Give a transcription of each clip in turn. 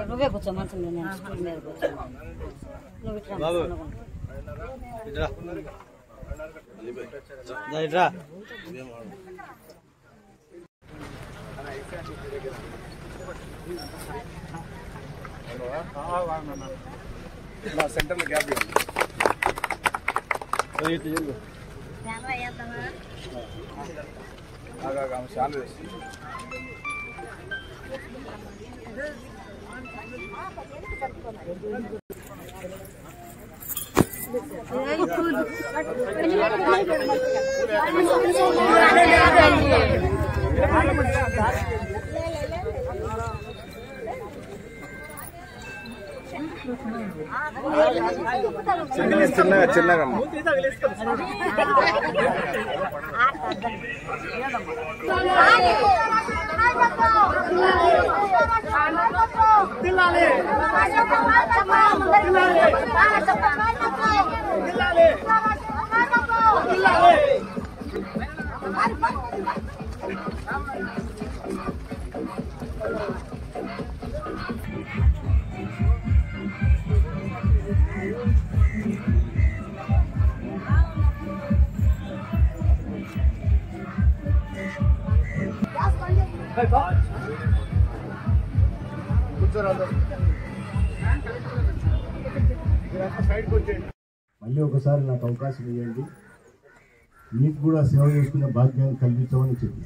నువ్వే కూర్చో మంచం మీద, నేను స్టూల్ మీద కూర్చో. నువ్వు ఇట్రా సెంటర్ లో గ్యాప్ చాలు వేసి చిన్నగా చిన్నగా మళ్ళీ ఒకసారి నాకు అవకాశం ఇవ్వండి, మీకు కూడా సేవ చేసుకునే భాగ్యాన్ని కల్పించమని చెప్పి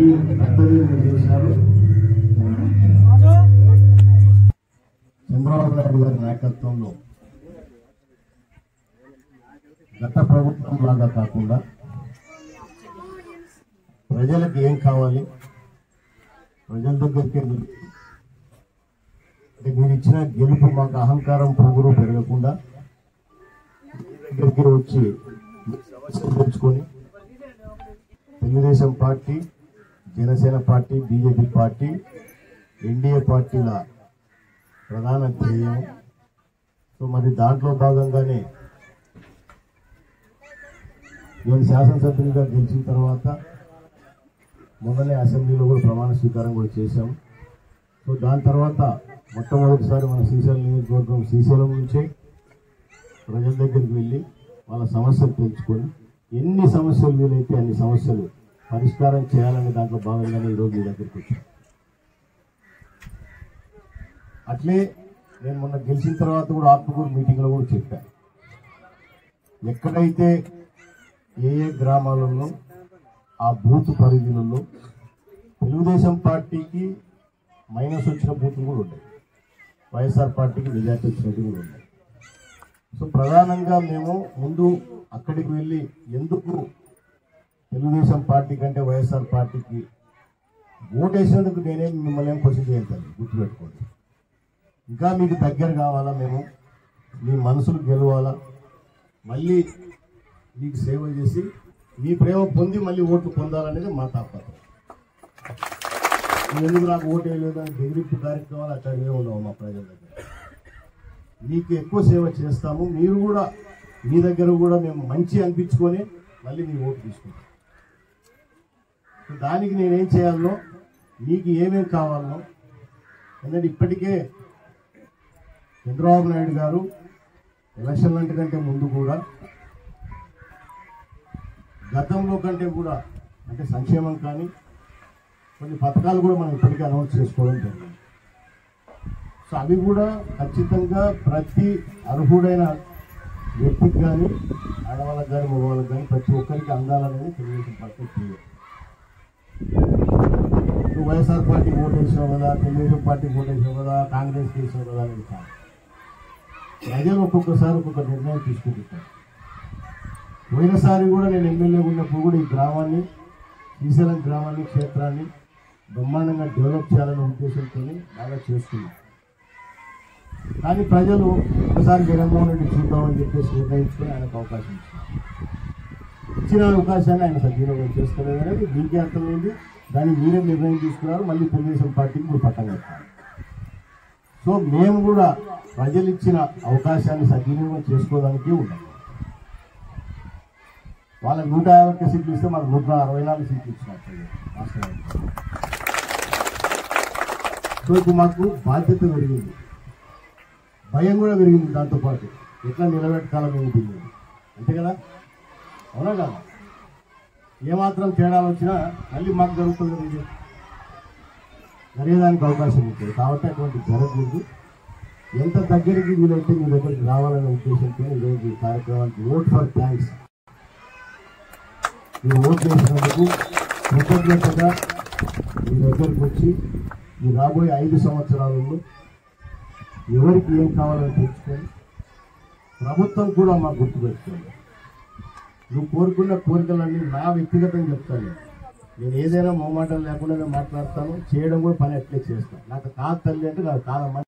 ఈ కర్తవ్యం చేశారు. చంద్రబాబు నాయుడు గారి నాయకత్వంలో గత ప్రభుత్వం లాగా కాకుండా ప్రజలకు ఏం కావాలి, ప్రజల దగ్గరికి మీరు ఇచ్చిన గెలుపు మాకు అహంకారం పొగురు పెరగకుండా దగ్గరికి వచ్చి సమస్యలు తెలుసుకొని Telugu Desam party, Janasena party, BJP party, NDA పార్టీల ప్రధాన ధ్యేయం. సో మరి దాంట్లో భాగంగానే నేను శాసనసభ్యునిగా గెలిచిన తర్వాత మొన్ననే అసెంబ్లీలో కూడా ప్రమాణ స్వీకారం కూడా చేశాము. సో దాని తర్వాత మొట్టమొదటిసారి మన శ్రీశైలం నియోజకవర్గం శ్రీశైలం నుంచే ప్రజల దగ్గరికి వెళ్ళి వాళ్ళ సమస్యలు తెలుసుకొని ఎన్ని సమస్యలు వీలైతే అన్ని సమస్యలు పరిష్కారం చేయాలనే దాంట్లో భాగంగానే ఈరోజు మీ దగ్గరికి వచ్చాను. అట్లే నేను మొన్న గెలిచిన తర్వాత కూడా ఆత్మకూరు మీటింగ్లో కూడా చెప్పాను, ఎక్కడైతే ఏ ఏ గ్రామాలలో ఆ బూత్ పరిధిలలో తెలుగుదేశం పార్టీకి మైనస్ వచ్చిన బూతులు కూడా ఉన్నాయి, వైఎస్ఆర్ పార్టీకి మెజార్టీ వచ్చినట్టు కూడా ఉన్నాయి. సో ప్రధానంగా మేము ముందు అక్కడికి వెళ్ళి ఎందుకు తెలుగుదేశం పార్టీ కంటే వైఎస్ఆర్ పార్టీకి ఓటేసినందుకు నేనేం మిమ్మల్ని ఏం క్వశ్చన్ చేయాలి, గుర్తుపెట్టుకోండి. ఇంకా మీకు దగ్గర కావాలా, మేము మీ మనసులు గెలవాలా, మళ్ళీ మీకు సేవ చేసి మీ ప్రేమ పొంది మళ్ళీ ఓట్లు పొందాలనేది మా తాపత్రయం. ఎందుకు నాకు ఓటు వేయలేదు అని బెదిరింపు కార్యక్రమాలు అట్లాగే ఉండవు మా ప్రజల దగ్గర. మీకు ఎక్కువ సేవ చేస్తాము, మీరు కూడా మీ దగ్గర కూడా మేము మంచి అనిపించుకొని మళ్ళీ మీ ఓటు తీసుకుంటాం. దానికి నేనేం చేయాలనో, మీకు ఏమేమి కావాలనో, ఎందుకంటే ఇప్పటికే చంద్రబాబు నాయుడు గారు ఎలక్షన్ల కంటే ముందు కూడా గతంలో కంటే కూడా అంటే సంక్షేమం కానీ కొన్ని పథకాలు కూడా మనం ఇప్పటికే అనౌన్స్ చేసుకోవడం జరిగింది. సో అవి కూడా ఖచ్చితంగా ప్రతి అర్హుడైన వ్యక్తికి కానీ, ఆడవాళ్ళకి కానీ, మగవాళ్ళకి కానీ ప్రతి ఒక్కరికి అందాలనేది తెలుగుదేశం పార్టీ చేయాలి. నువ్వు వైఎస్ఆర్ పార్టీ ఓటు వేసావు కదా, తెలుగుదేశం పార్టీ ఓటు వేసావు కదా, కాంగ్రెస్కి వేసావు కదా అనేది కాదు. ప్రజలు ఒక్కొక్కసారి ఒక్కొక్క నిర్ణయం తీసుకుంటారు. పోయినసారి కూడా నేను ఎమ్మెల్యే ఉన్నప్పుడు కూడా ఈ గ్రామాన్ని, శ్రీశైలం గ్రామాన్ని, క్షేత్రాన్ని బ్రహ్మాండంగా డెవలప్ చేయాలనే ఉద్దేశంతో బాగా చేస్తున్నాం. కానీ ప్రజలు ఒకసారి జగన్మోహన్ రెడ్డి చూద్దామని చెప్పేసి నిర్ణయించుకొని ఆయనకు అవకాశం ఇచ్చిన అవకాశాన్ని ఆయన సద్వినియోగం చేసుకోలేదు అనేది దీనికి అర్థమైంది. దాన్ని మీరే నిర్ణయం తీసుకున్నారు, మళ్ళీ తెలుగుదేశం పార్టీకి ఇప్పుడు పట్టం కట్టాలి. సో మేము కూడా ప్రజలు ఇచ్చిన అవకాశాన్ని సద్వినియోగం చేసుకోవడానికి ఉన్నాం. వాళ్ళకి 151 సీట్లు ఇస్తే మాకు 164 సీట్లు ఇచ్చినట్టు రాష్ట్ర వ్యాప్తంగా. సో ఇప్పుడు మాకు బాధ్యత పెరిగింది, భయం కూడా పెరిగింది. దాంతోపాటు ఎట్లా నిలబెట్టాలని ఉంటుంది, అంతే కదా, అవునా కదా? ఏమాత్రం తేడాలు వచ్చినా మళ్ళీ మాకు జరుగుతుంది కదా, జరిగేదానికి అవకాశం ఉంటుంది. కాబట్టి అటువంటి జరగకూడదు. ఎంత దగ్గరికి వీలైతే మీ దగ్గరికి రావాలనే ఉద్దేశంతో ఈరోజు ఈ కార్యక్రమానికి ఓట్ ఫర్ థ్యాంక్స్, మీరు ఓట్ చేసినందుకు కృతజ్ఞతగా మీ దగ్గరికి వచ్చి ఈ రాబోయే 5 సంవత్సరాలలో ఎవరికి ఏం కావాలని తెచ్చుకొని ప్రభుత్వం కూడా మాకు గుర్తుపెట్టుకోండి. నువ్వు కోరుకున్న కోరికలన్నీ నా వ్యక్తిగతంగా చెప్తాను. నేను ఏదైనా మొహమాటం లేకుండా మాట్లాడతాను, చేయడం కూడా పని అట్లే చేస్తాను. నాకు కాదు తల్లి అంటే నాకు కాదమ్మా.